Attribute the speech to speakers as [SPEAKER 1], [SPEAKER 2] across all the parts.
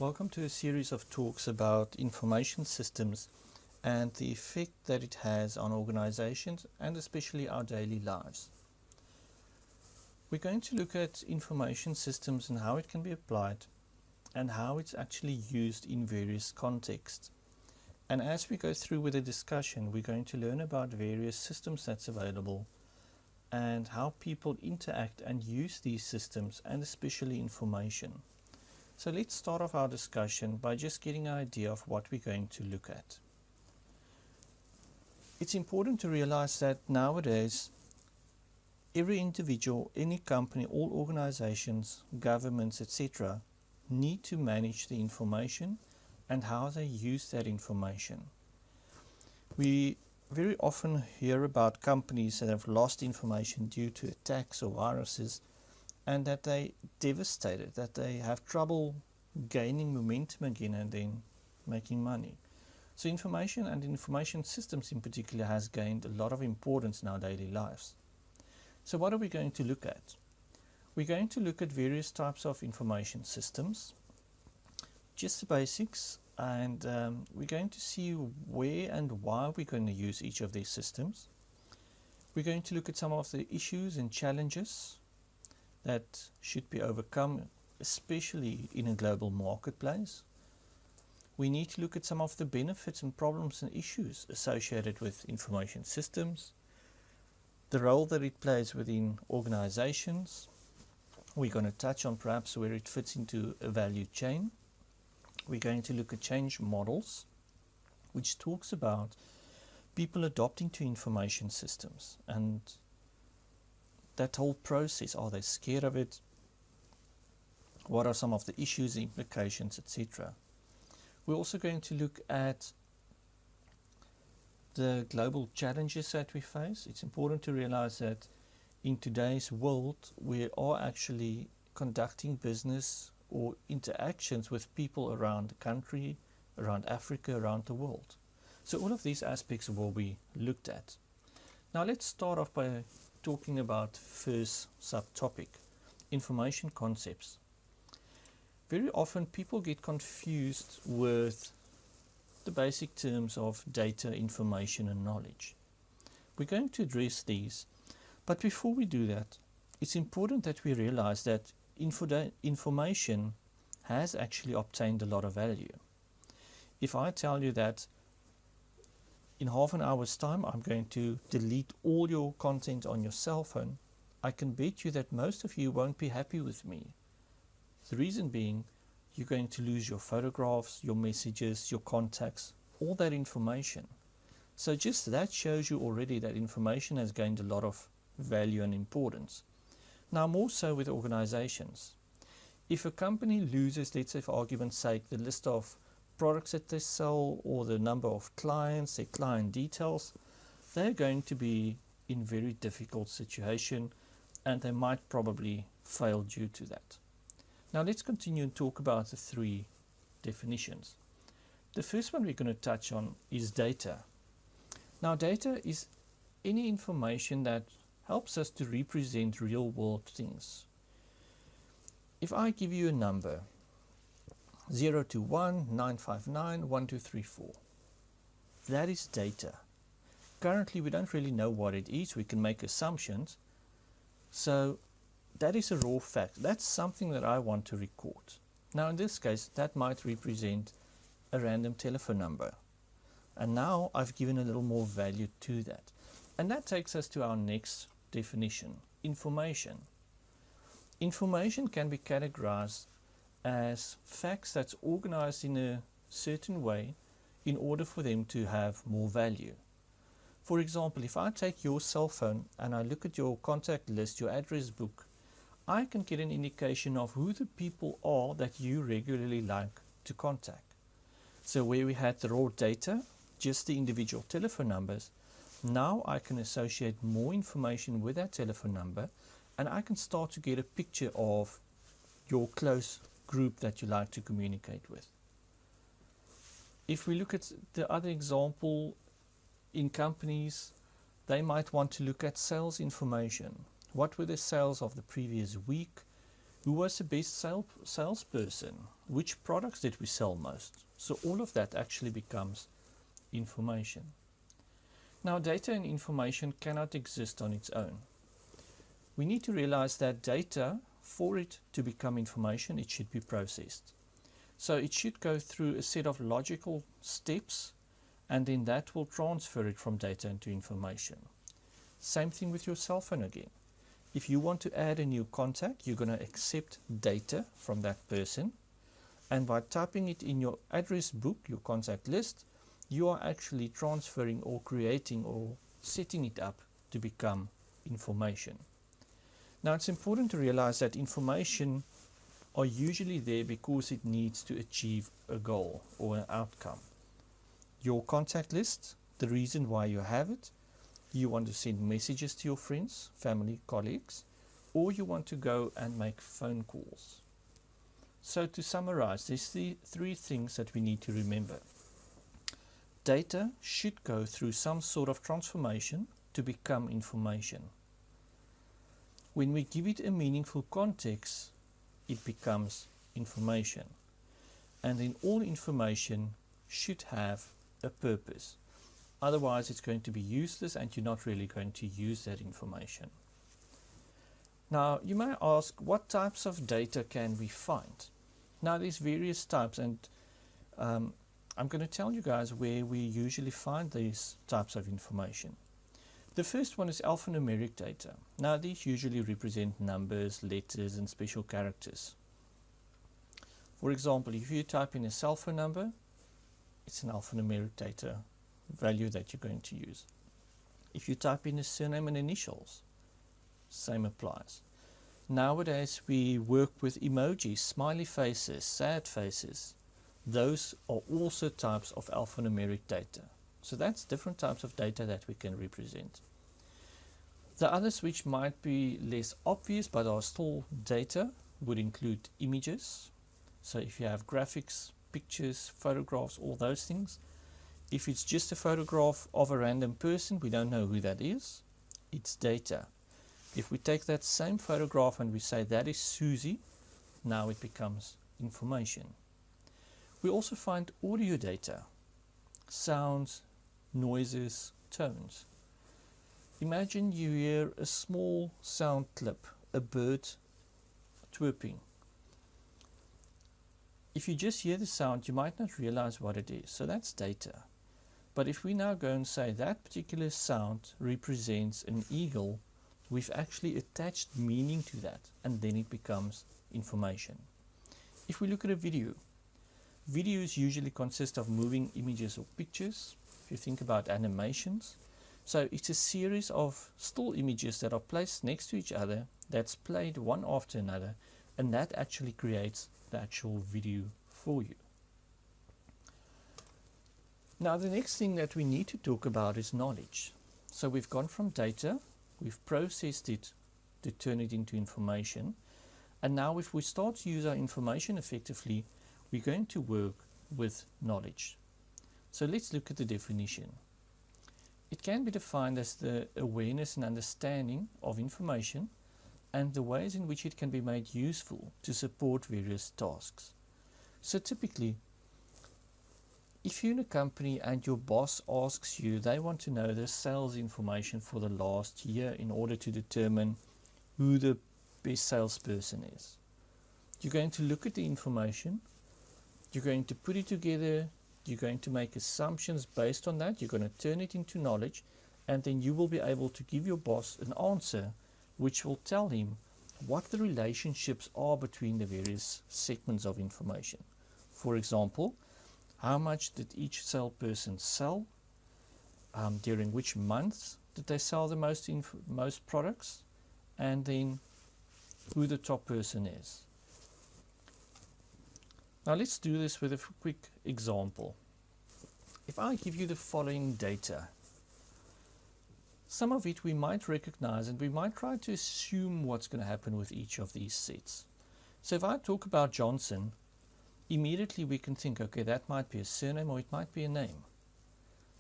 [SPEAKER 1] Welcome to a series of talks about information systems and the effect that it has on organizations and especially our daily lives. We're going to look at information systems and how it can be applied and how it's actually used in various contexts. And as we go through with the discussion, we're going to learn about various systems that's available and how people interact and use these systems and especially information. So let's start off our discussion by just getting an idea of what we're going to look at. It's important to realize that nowadays, every individual, any company, all organizations, governments, etc., need to manage the information and how they use that information. We very often hear about companies that have lost information due to attacks or viruses, and that they devastated, that they have trouble gaining momentum again and then making money. So information and information systems in particular has gained a lot of importance in our daily lives. So what are we going to look at? We're going to look at various types of information systems, just the basics, and we're going to see where and why we're going to use each of these systems. We're going to look at some of the issues and challenges that should be overcome, especially in a global marketplace. We need to look at some of the benefits and problems and issues associated with information systems, the role that it plays within organizations. We're going to touch on perhaps where it fits into a value chain. We're going to look at change models, which talks about people adopting to information systems and that whole process. Are they scared of it? What are some of the issues, implications, etc.? We're also going to look at the global challenges that we face. It's important to realize that in today's world, we are actually conducting business or interactions with people around the country, around Africa, around the world. So all of these aspects will be looked at. Now let's start off by talking about first subtopic, information concepts. Very often people get confused with the basic terms of data, information and knowledge. We're going to address these, but before we do that, it's important that we realize that information has actually obtained a lot of value. If I tell you that in half an hour's time, I'm going to delete all your content on your cell phone, I can bet you that most of you won't be happy with me. The reason being, you're going to lose your photographs, your messages, your contacts, all that information. So just that shows you already that information has gained a lot of value and importance. Now more so with organizations. If a company loses, let's say for argument's sake, the list of products that they sell or the number of clients, their client details, they're going to be in very difficult situation and they might probably fail due to that. Now let's continue and talk about the three definitions. The first one we're going to touch on is data. Now data is any information that helps us to represent real world things. If I give you a number 021-959-1234. That is data. Currently we don't really know what it is. We can make assumptions. So that is a raw fact. That's something that I want to record. Now in this case that might represent a random telephone number. And now I've given a little more value to that. And that takes us to our next definition, information. Information can be categorized as facts that's organized in a certain way in order for them to have more value. For example, if I take your cell phone and I look at your contact list, your address book, I can get an indication of who the people are that you regularly like to contact. So where we had the raw data, just the individual telephone numbers, now I can associate more information with that telephone number and I can start to get a picture of your close group that you like to communicate with. If we look at the other example, in companies, they might want to look at sales information. What were the sales of the previous week? Who was the best salesperson? Which products did we sell most? So all of that actually becomes information. Now, data and information cannot exist on its own. We need to realize that data, for it to become information, it should be processed. So it should go through a set of logical steps, and then that will transfer it from data into information. Same thing with your cell phone again. If you want to add a new contact, you're going to accept data from that person, and by typing it in your address book, your contact list, you are actually transferring or creating or setting it up to become information. Now, it's important to realize that information are usually there because it needs to achieve a goal or an outcome. Your contact list, the reason why you have it, you want to send messages to your friends, family, colleagues, or you want to go and make phone calls. So to summarize, there's the three things that we need to remember. Data should go through some sort of transformation to become information. When we give it a meaningful context, it becomes information. And then all information should have a purpose. Otherwise, it's going to be useless and you're not really going to use that information. Now, you may ask, what types of data can we find? Now, there's various types, and I'm going to tell you guys where we usually find these types of information. The first one is alphanumeric data. Now, these usually represent numbers, letters, and special characters. For example, if you type in a cell phone number, it's an alphanumeric data value that you're going to use. If you type in a surname and initials, same applies. Nowadays we work with emojis, smiley faces, sad faces. Those are also types of alphanumeric data. So that's different types of data that we can represent. The others which might be less obvious but are still data would include images. So if you have graphics, pictures, photographs, all those things. If it's just a photograph of a random person, we don't know who that is, it's data. If we take that same photograph and we say that is Susie, now it becomes information. We also find audio data, sounds, noises, tones. Imagine you hear a small sound clip, a bird chirping. If you just hear the sound, you might not realize what it is, so that's data. But if we now go and say that particular sound represents an eagle, we've actually attached meaning to that, and then it becomes information. If we look at a video, videos usually consist of moving images or pictures. If you think about animations, so it's a series of still images that are placed next to each other, that's played one after another, and that actually creates the actual video for you. Now, the next thing that we need to talk about is knowledge. So we've gone from data, we've processed it to turn it into information, and now if we start to use our information effectively, we're going to work with knowledge. So let's look at the definition. It can be defined as the awareness and understanding of information and the ways in which it can be made useful to support various tasks. So typically, if you're in a company and your boss asks you, they want to know the sales information for the last year in order to determine who the best salesperson is. You're going to look at the information, you're going to put it together, you're going to make assumptions based on that, you're going to turn it into knowledge, and then you will be able to give your boss an answer which will tell him what the relationships are between the various segments of information. For example, how much did each salesperson sell? During which months did they sell the most products? And then who the top person is. Now let's do this with a quick example. If I give you the following data, some of it we might recognize and we might try to assume what's going to happen with each of these sets. So if I talk about Johnson, immediately we can think, okay, that might be a surname or it might be a name.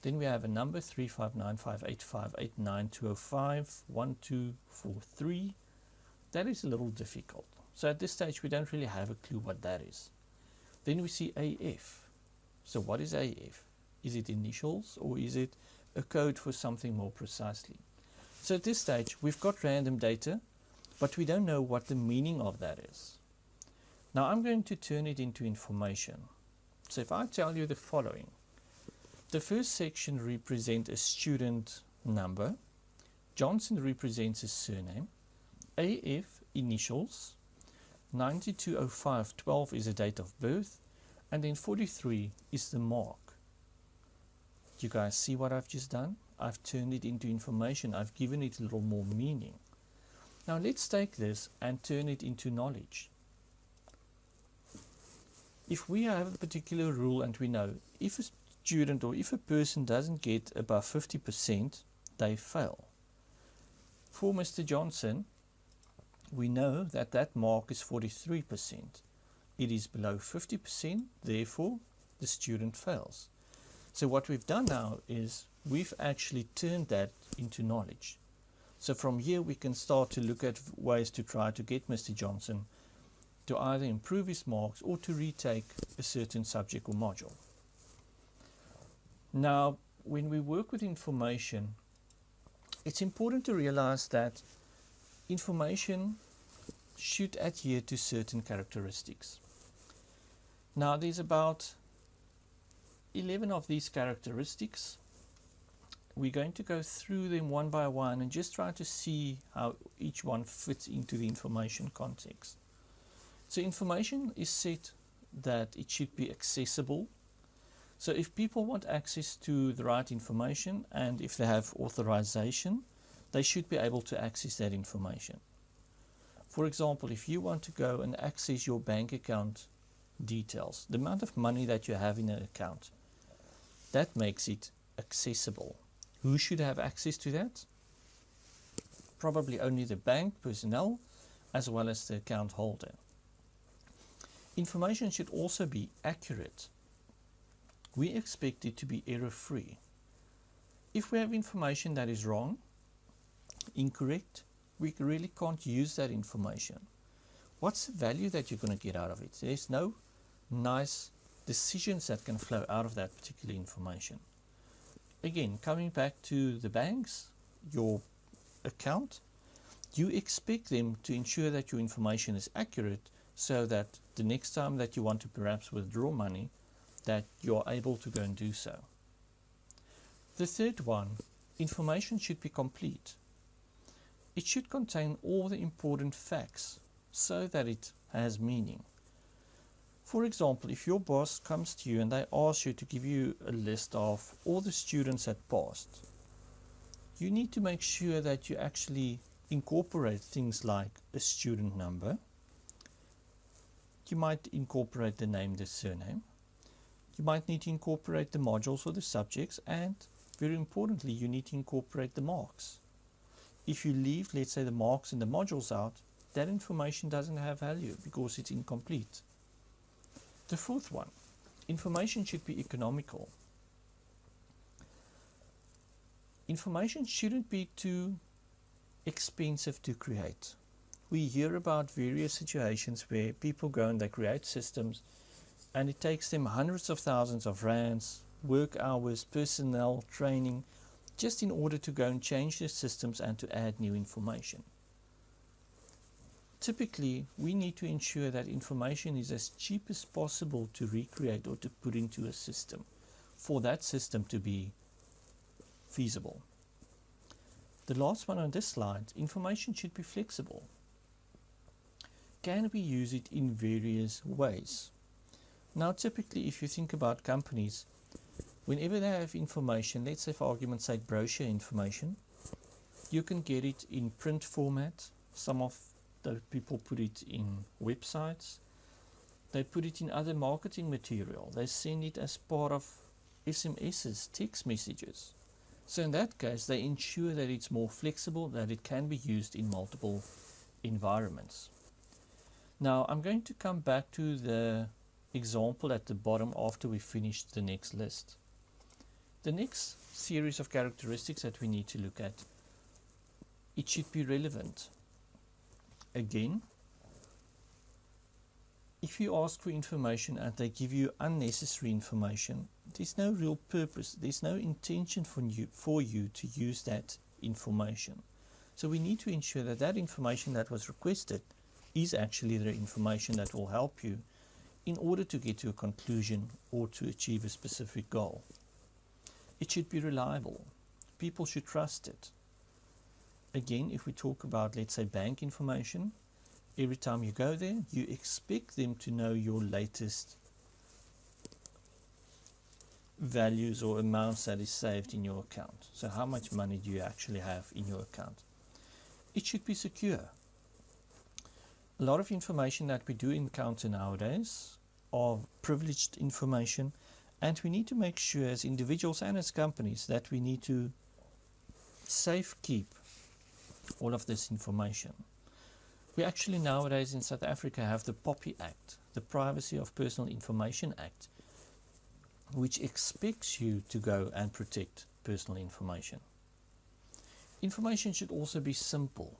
[SPEAKER 1] Then we have a number 359585892051243. That is a little difficult. So at this stage we don't really have a clue what that is. Then we see AF. So what is AF? Is it initials or is it a code for something more precisely? So at this stage we've got random data, but we don't know what the meaning of that is. Now I'm going to turn it into information. So if I tell you the following, the first section represents a student number, Johnson represents his surname, AF initials, 920512 is the date of birth, and then 43 is the mark. Do you guys see what I've just done? I've turned it into information. I've given it a little more meaning. Now let's take this and turn it into knowledge. If we have a particular rule and we know if a student or if a person doesn't get above 50%, they fail. For Mr. Johnson, we know that that mark is 43%. It is below 50%, therefore the student fails. So what we've done now is we've actually turned that into knowledge. So from here we can start to look at ways to try to get Mr. Johnson to either improve his marks or to retake a certain subject or module. Now, when we work with information, it's important to realize that information should adhere to certain characteristics. Now, there's about 11 of these characteristics. We're going to go through them one by one and just try to see how each one fits into the information context. So information is set that it should be accessible. So if people want access to the right information and if they have authorization, they should be able to access that information. For example, if you want to go and access your bank account details, the amount of money that you have in an account, that makes it accessible. Who should have access to that? Probably only the bank personnel as well as the account holder. Information should also be accurate. We expect it to be error-free. If we have information that is wrong, incorrect, we really can't use that information. What's the value that you're going to get out of it? There's no nice decisions that can flow out of that particular information. Again, coming back to the banks, your account, you expect them to ensure that your information is accurate so that the next time that you want to perhaps withdraw money, that you're able to go and do so. The third one, information should be complete. It should contain all the important facts so that it has meaning. For example, if your boss comes to you and they ask you to give you a list of all the students that passed, you need to make sure that you actually incorporate things like a student number. You might incorporate the name, the surname. You might need to incorporate the modules or the subjects, and very importantly, you need to incorporate the marks. If you leave, let's say, the marks and the modules out, that information doesn't have value because it's incomplete. The fourth one, information should be economical. Information shouldn't be too expensive to create. We hear about various situations where people go and they create systems and it takes them hundreds of thousands of rands, work hours, personnel, training, just in order to go and change the systems and to add new information. Typically, we need to ensure that information is as cheap as possible to recreate or to put into a system for that system to be feasible. The last one on this slide, information should be flexible. Can we use it in various ways? Now, typically, if you think about companies, whenever they have information, let's say for argument's sake brochure information, you can get it in print format. Some of the people put it in websites. They put it in other marketing material. They send it as part of SMSs, text messages. So in that case, they ensure that it's more flexible, that it can be used in multiple environments. Now, I'm going to come back to the example at the bottom after we finish the next list. The next series of characteristics that we need to look at, it should be relevant. Again, If you ask for information and they give you unnecessary information, there's no real purpose, there's no intention for you to use that information. So we need to ensure that that information that was requested is actually the information that will help you in order to get to a conclusion or to achieve a specific goal. It should be reliable. People should trust it. Again, if we talk about, let's say, bank information, every time you go there, you expect them to know your latest values or amounts that is saved in your account. So how much money do you actually have in your account? It should be secure. A lot of information that we do encounter nowadays are privileged information, and we need to make sure as individuals and as companies that we need to safekeep all of this information. We actually nowadays in South Africa have the POPI Act, the Privacy of Personal Information Act, which expects you to go and protect personal information. Information should also be simple.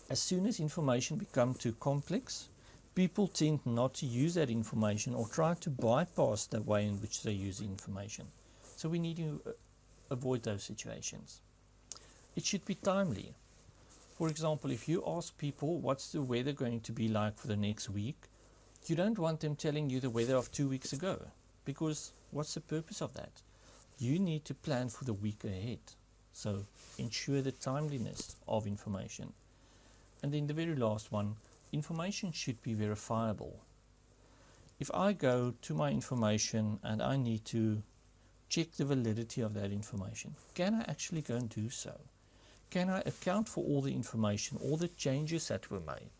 [SPEAKER 1] As soon as information becomes too complex, people tend not to use that information or try to bypass the way in which they use information. So we need to avoid those situations. It should be timely. For example, if you ask people what's the weather going to be like for the next week, you don't want them telling you the weather of 2 weeks ago, because what's the purpose of that? You need to plan for the week ahead. So ensure the timeliness of information. And then the very last one, information should be verifiable. If I go to my information and I need to check the validity of that information, can I actually go and do so? Can I account for all the information, all the changes that were made?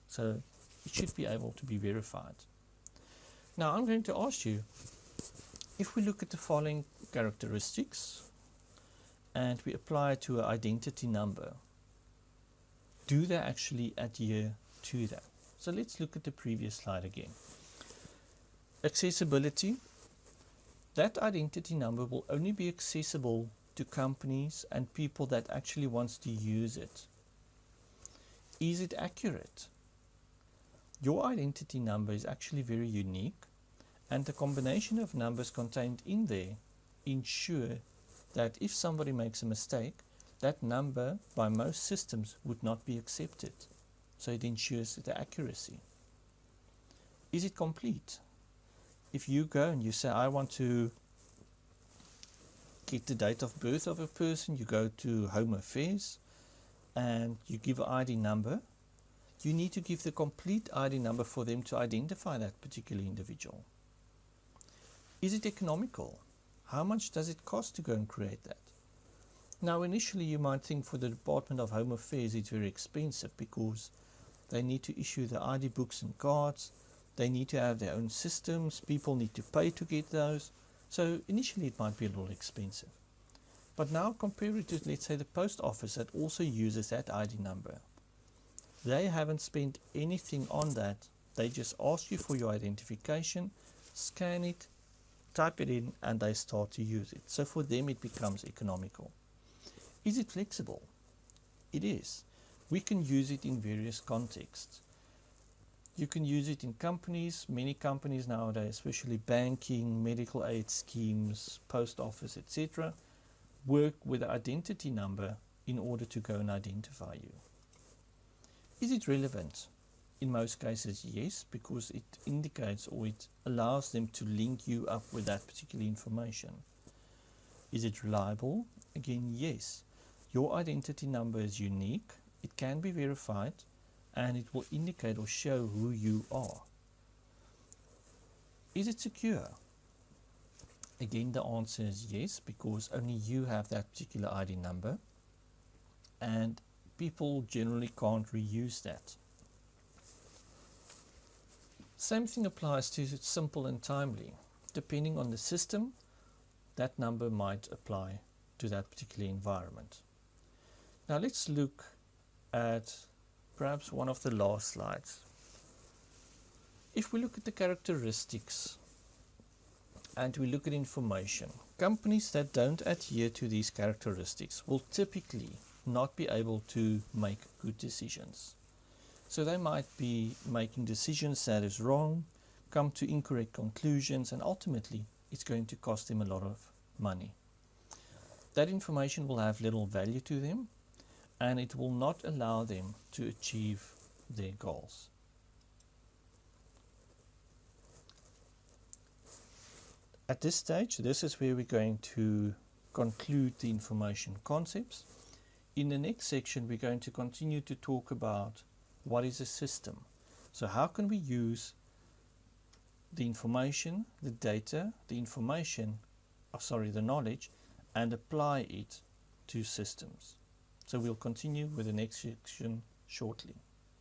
[SPEAKER 1] So it should be able to be verified. Now I'm going to ask you, if we look at the following characteristics and we apply it to an identity number, do they actually adhere to that? So let's look at the previous slide again. Accessibility. That identity number will only be accessible to companies and people that actually wants to use it. Is it accurate? Your identity number is actually very unique, and the combination of numbers contained in there ensure that if somebody makes a mistake, that number by most systems would not be accepted. So it ensures the accuracy. Is it complete? If you go and you say, I want to get the date of birth of a person, you go to Home Affairs and you give an ID number, you need to give the complete ID number for them to identify that particular individual. Is it economical? How much does it cost to go and create that? Now initially you might think for the Department of Home Affairs it's very expensive because they need to issue the ID books and cards, they need to have their own systems, people need to pay to get those. So initially it might be a little expensive. But now compare it to, let's say, the post office that also uses that ID number. They haven't spent anything on that. They just ask you for your identification, scan it, type it in, and they start to use it. So for them it becomes economical. Is it flexible? It is. We can use it in various contexts. You can use it in companies. Many companies nowadays, especially banking, medical aid schemes, post office, etc., work with the identity number in order to go and identify you. Is it relevant? In most cases, yes, because it indicates or it allows them to link you up with that particular information. Is it reliable? Again, yes. Your identity number is unique, it can be verified, and it will indicate or show who you are. Is it secure? Again, the answer is yes, because only you have that particular ID number, and people generally can't reuse that. Same thing applies to simple and timely. Depending on the system, that number might apply to that particular environment. Now let's look at perhaps one of the last slides. If we look at the characteristics and we look at information, companies that don't adhere to these characteristics will typically not be able to make good decisions. So they might be making decisions that is wrong, come to incorrect conclusions, and ultimately it's going to cost them a lot of money. That information will have little value to them, and it will not allow them to achieve their goals. At this stage, this is where we're going to conclude the information concepts. In the next section, we're going to continue to talk about what is a system. So how can we use the information, the data, the knowledge, and apply it to systems. So we'll continue with the next section shortly.